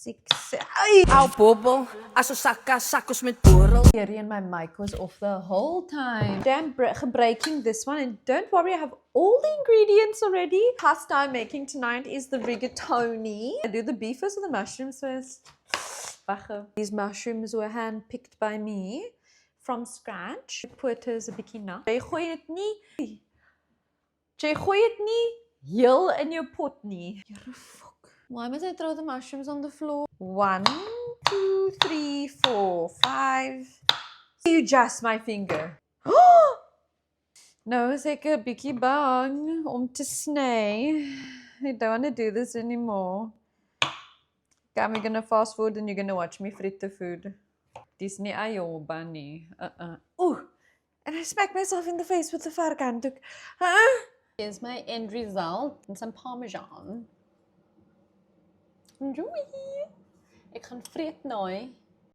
6, 7. Au bobo, as ons sakkos met borrel. And my mic was off the whole time. I'm breaking this one, and don't worry, I have all the ingredients already. Pasta I'm making tonight is the rigatoni. I do the beef first or the mushrooms first? These mushrooms were hand-picked by me from scratch. Put as a bikina. Jy gooi dit nie heel in jou pot nie. Why must I throw the mushrooms on the floor? 1, 2, 3, 4, 5. You just my finger. No, it's like a bietjie bang om te sny. I don't want to do this anymore. Okay, we're gonna fast forward and you're gonna watch me frit the food. Dis nie ayoba nie. Ooh, and I smacked myself in the face with the varkhanddoek. Here's my end result and some parmesan. Enjoy! Ek gaan vreet nou.